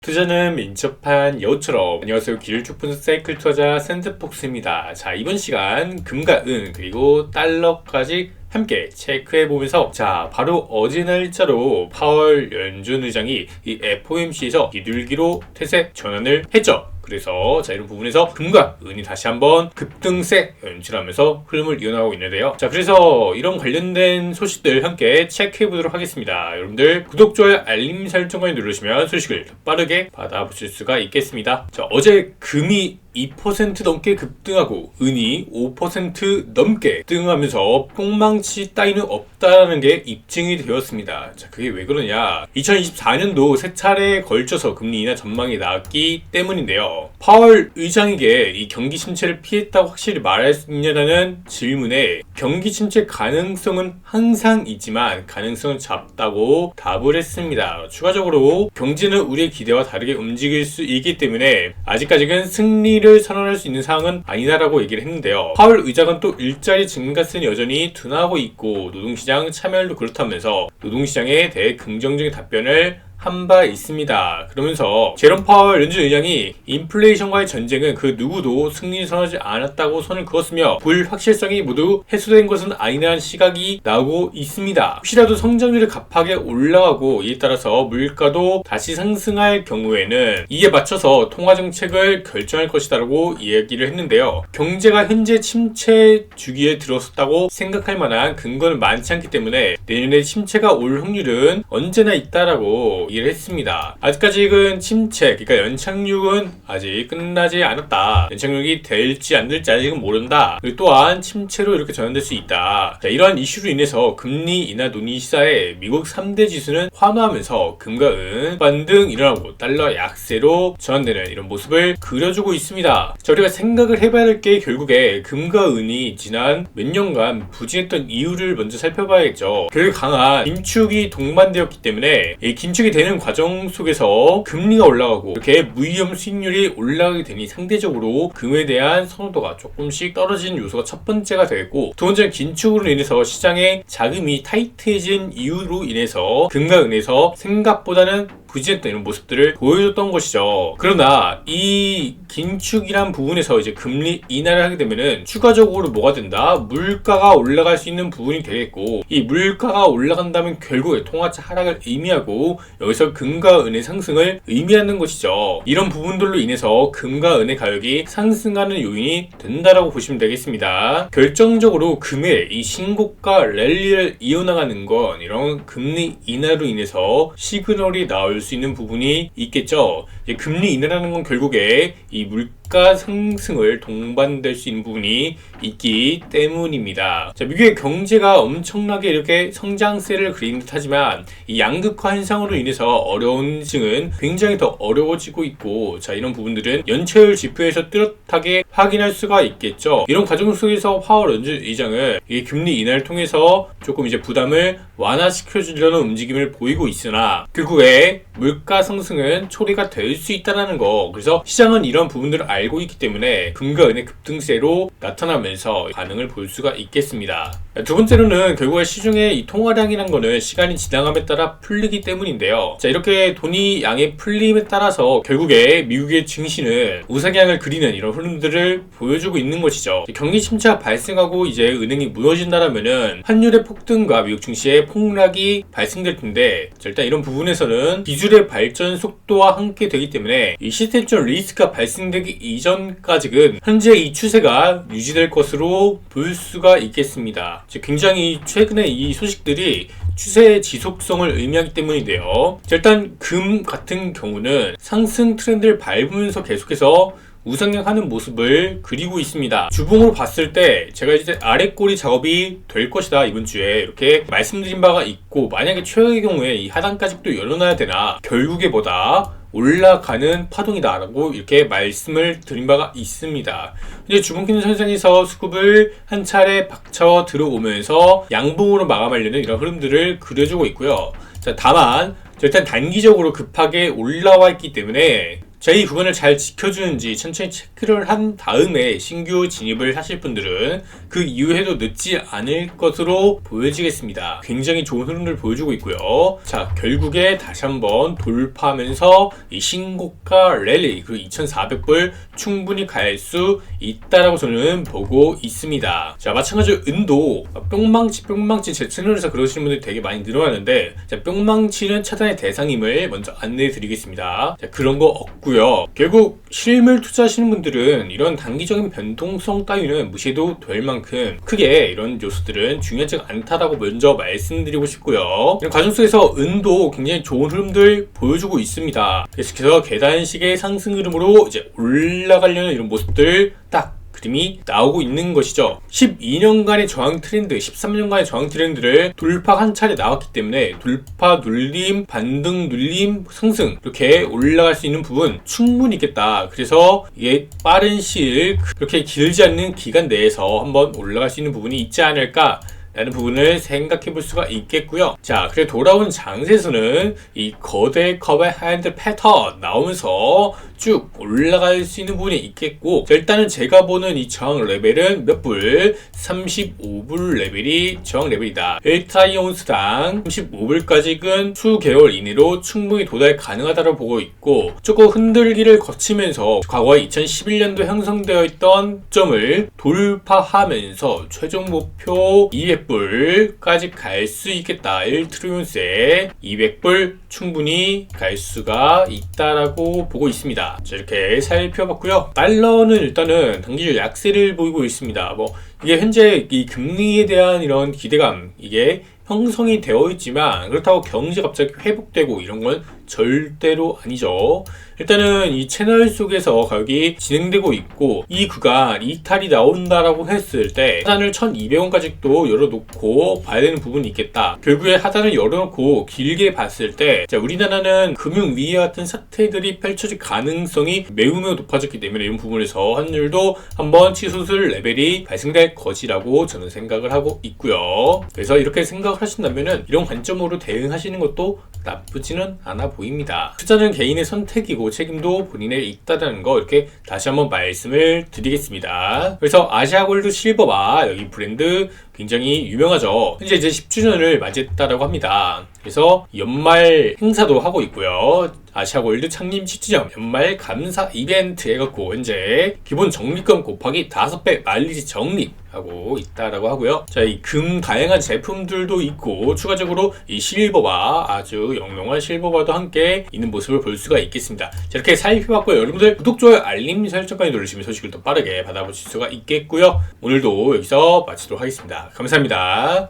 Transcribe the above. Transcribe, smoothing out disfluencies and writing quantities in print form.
투자는 민첩한 여우처럼. 안녕하세요. 길을 쭉 푸는 사이클 투자자 샌드폭스입니다. 자, 이번 시간 금과 은 그리고 달러까지 함께 체크해보면서, 자, 바로 어제 날짜로 파월 연준 의장이 이 FOMC에서 비둘기로 태세 전환을 했죠. 그래서 자, 이런 부분에서 금과 은이 다시 한번 급등세 연출하면서 흐름을 이어나가고 있는데요. 자, 그래서 이런 관련된 소식들 함께 체크해보도록 하겠습니다. 여러분들 구독, 좋아요, 알림 설정까지 누르시면 소식을 더 빠르게 받아보실 수가 있겠습니다. 자, 어제 금이 2% 넘게 급등하고 은이 5% 넘게 등하면서 뿅망치 따위는 없다는 게 입증이 되었습니다. 자, 그게 왜 그러냐? 2024년도 세 차례에 걸쳐서 금리 인하 전망이 나왔기 때문인데요. 파월 의장에게 이 경기 침체를 피했다고 확실히 말할 수 있냐는 질문에 경기 침체 가능성은 항상 있지만 가능성은 작다고 답을 했습니다. 추가적으로 경제는 우리의 기대와 다르게 움직일 수 있기 때문에 아직까지는 승리를 선언할 수 있는 상황은 아니다라고 얘기를 했는데요. 파월 의장은 또 일자리 증가세는 여전히 둔화하고 있고 노동시장 참여율도 그렇다면서 노동시장에 대해 긍정적인 답변을 한 바 있습니다. 그러면서 제롬 파월 연준 의장이 인플레이션과의 전쟁은 그 누구도 승리를 선언하지 않았다고 선을 그었으며 불확실성이 모두 해소된 것은 아니라는 시각이 나오고 있습니다. 혹시라도 성장률이 급하게 올라가고 이에 따라서 물가도 다시 상승할 경우에는 이에 맞춰서 통화정책을 결정할 것이다라고 이야기를 했는데요. 경제가 현재 침체 주기에 들어섰다고 생각할 만한 근거는 많지 않기 때문에 내년에 침체가 올 확률은 언제나 있다라고 얘기를 했습니다. 아직까지는 침체, 그러니까 연착륙은 아직 끝나지 않았다. 연착륙이 될지 안 될지 아직은 모른다. 그리고 또한 침체로 이렇게 전환될 수 있다. 자, 이러한 이슈로 인해서 금리 인하 논의 시사에 미국 3대 지수는 환호하면서 금과 은 반등 일어나고 달러 약세로 전환되는 이런 모습을 그려주고 있습니다. 자, 우리가 생각을 해봐야 될 게 결국에 금과 은이 지난 몇 년간 부진했던 이유를 먼저 살펴봐야겠죠. 결국 강한 긴축이 동반되었기 때문에 이 긴축이 되는 과정 속에서 금리가 올라가고 이렇게 무위험 수익률이 올라가게 되니 상대적으로 금에 대한 선호도가 조금씩 떨어지는 요소가 첫 번째가 되겠고, 두 번째는 긴축으로 인해서 시장의 자금이 타이트해진 이유로 인해서 금과 은에서 생각보다는 부진했던 이런 모습들을 보여줬던 것이죠. 그러나 이 긴축이란 부분에서 이제 금리 인하를 하게 되면은 추가적으로 뭐가 된다? 물가가 올라갈 수 있는 부분이 되겠고, 이 물가가 올라간다면 결국에 통화차 하락을 의미하고 여기서 금과 은의 상승을 의미하는 것이죠. 이런 부분들로 인해서 금과 은의 가격이 상승하는 요인이 된다라고 보시면 되겠습니다. 결정적으로 금의 이 신고가 랠리를 이어나가는 건 이런 금리 인하로 인해서 시그널이 나올 수 있는 부분이 있겠죠. 금리 인하라는 건 결국에 이 물가 상승을 동반될 수 있는 부분이 있기 때문입니다. 자, 미국의 경제가 엄청나게 이렇게 성장세를 그리는 듯 하지만 이 양극화 현상으로 인해서 어려운 층은 굉장히 더 어려워지고 있고, 자, 이런 부분들은 연체율 지표에서 뚜렷하게 확인할 수가 있겠죠. 이런 과정 속에서 파월 연준 의장은 이 금리 인하를 통해서 조금 이제 부담을 완화시켜주려는 움직임을 보이고 있으나 결국에 물가 상승은 초래가 될 수 있다는 거, 그래서 시장은 이런 부분들을 알고 있기 때문에 금과 은의 급등세로 나타나면서 반응을 볼 수가 있겠습니다. 두 번째로는 결국에 시중에 이 통화량이란 거는 시간이 지나감에 따라 풀리기 때문인데요. 자, 이렇게 돈이 양의 풀림에 따라서 결국에 미국의 증시는 우상향을 그리는 이런 흐름들을 보여주고 있는 것이죠. 경기 침체가 발생하고 이제 은행이 무너진다라면은 환율의 폭등과 미국 증시의 폭락이 발생될 텐데, 자, 일단 이런 부분에서는 기술의 발전 속도와 함께 되기 때문에 이 시스템적 리스크가 발생되기 이전까지는 현재 이 추세가 유지될 것으로 볼 수가 있겠습니다. 굉장히 최근에 이 소식들이 추세의 지속성을 의미하기 때문인데요. 자, 일단 금 같은 경우는 상승 트렌드를 밟으면서 계속해서 우상향하는 모습을 그리고 있습니다. 주봉으로 봤을 때 제가 이제 아래꼬리 작업이 될 것이다 이번 주에 이렇게 말씀드린 바가 있고, 만약에 최악의 경우에 이 하단까지 또 열어놔야 되나, 결국에 뭐다? 올라가는 파동이다 라고 이렇게 말씀을 드린 바가 있습니다. 이제 주봉기능 현상에서 수급을 한 차례 박쳐 들어오면서 양봉으로 마감하려는 이런 흐름들을 그려주고 있고요. 자, 다만 일단 단기적으로 급하게 올라와 있기 때문에 자, 이 구간을 잘 지켜주는지 천천히 체크를 한 다음에 신규 진입을 하실 분들은 그 이후에도 늦지 않을 것으로 보여지겠습니다. 굉장히 좋은 흐름을 보여주고 있고요. 자, 결국에 다시 한번 돌파하면서 이 신고가 랠리 그리고 2,400불 충분히 갈 수 있다라고 저는 보고 있습니다. 자, 마찬가지로 은도 뿅망치 제 채널에서 그러시는 분들이 되게 많이 늘어나는데, 자, 뿅망치는 차단의 대상임을 먼저 안내해 드리겠습니다. 자, 그런 거 없고요. 결국 실물 투자하시는 분들은 이런 단기적인 변동성 따위는 무시해도 될 만큼 크게 이런 요소들은 중요하지 않다라고 먼저 말씀드리고 싶고요. 이런 과정 속에서 은도 굉장히 좋은 흐름들 보여주고 있습니다. 계속해서 계단식의 상승 흐름으로 이제 올라가려는 이런 모습들 딱 그림이 나오고 있는 것이죠. 12년간의 저항 트렌드, 13년간의 저항 트렌드를 돌파 한 차례 나왔기 때문에 돌파 눌림, 반등 눌림, 상승 이렇게 올라갈 수 있는 부분 충분히 있겠다. 그래서 이게 빠른 시일 그렇게 길지 않는 기간 내에서 한번 올라갈 수 있는 부분이 있지 않을까 라는 부분을 생각해 볼 수가 있겠고요. 자, 그래 돌아온 장세에서는 이 거대 컵의 하얀드 패턴 나오면서 쭉 올라갈 수 있는 부분이 있겠고, 자, 일단은 제가 보는 이 저항 레벨은 몇 불? 35불 레벨이 저항 레벨이다. 1타이온스당 35불까지는 수개월 이내로 충분히 도달 가능하다고 보고 있고, 조금 흔들기를 거치면서 과거에 2011년도 형성되어 있던 점을 돌파하면서 최종 목표 200불까지 갈 수 있겠다. 1트리온스에 200불 충분히 갈 수가 있다라고 보고 있습니다. 자, 이렇게 살펴봤고요. 달러는 일단은 단기적 약세를 보이고 있습니다. 이게 현재 이 금리에 대한 이런 기대감 이게 형성이 되어 있지만 그렇다고 경제가 갑자기 회복되고 이런 건 절대로 아니죠. 일단은 이 채널 속에서 가격이 진행되고 있고, 이 구간 이탈이 나온다라고 했을 때 하단을 1,200원까지 또 열어놓고 봐야 되는 부분이 있겠다. 결국에 하단을 열어놓고 길게 봤을 때, 자, 우리나라는 금융위기 같은 사태들이 펼쳐질 가능성이 매우 높아졌기 때문에 이런 부분에서 환율도 한번 치솟을 레벨이 발생될 것이라고 저는 생각을 하고 있고요. 그래서 이렇게 생각을 하신다면은 이런 관점으로 대응하시는 것도 나쁘지는 않아 보입니다. 투자는 개인의 선택이고 책임도 본인에 있다는 거 이렇게 다시 한번 말씀을 드리겠습니다. 그래서 아시아골드 실버바 여기 브랜드 굉장히 유명하죠. 현재 이제 10주년을 맞이했다라고 합니다. 그래서 연말 행사도 하고 있고요. 아시아골드 창립 10주년 연말 감사 이벤트 해갖고 현재 기본 적립금 곱하기 5배 마일리지 적립하고 있다라고 하고요. 자, 이 금 다양한 제품들도 있고 추가적으로 이 실버바 아주 영롱한 실버바도 함께 있는 모습을 볼 수가 있겠습니다. 자, 이렇게 살펴봤고요. 여러분들 구독, 좋아요, 알림 설정까지 누르시면 소식을 더 빠르게 받아보실 수가 있겠고요. 오늘도 여기서 마치도록 하겠습니다. 감사합니다.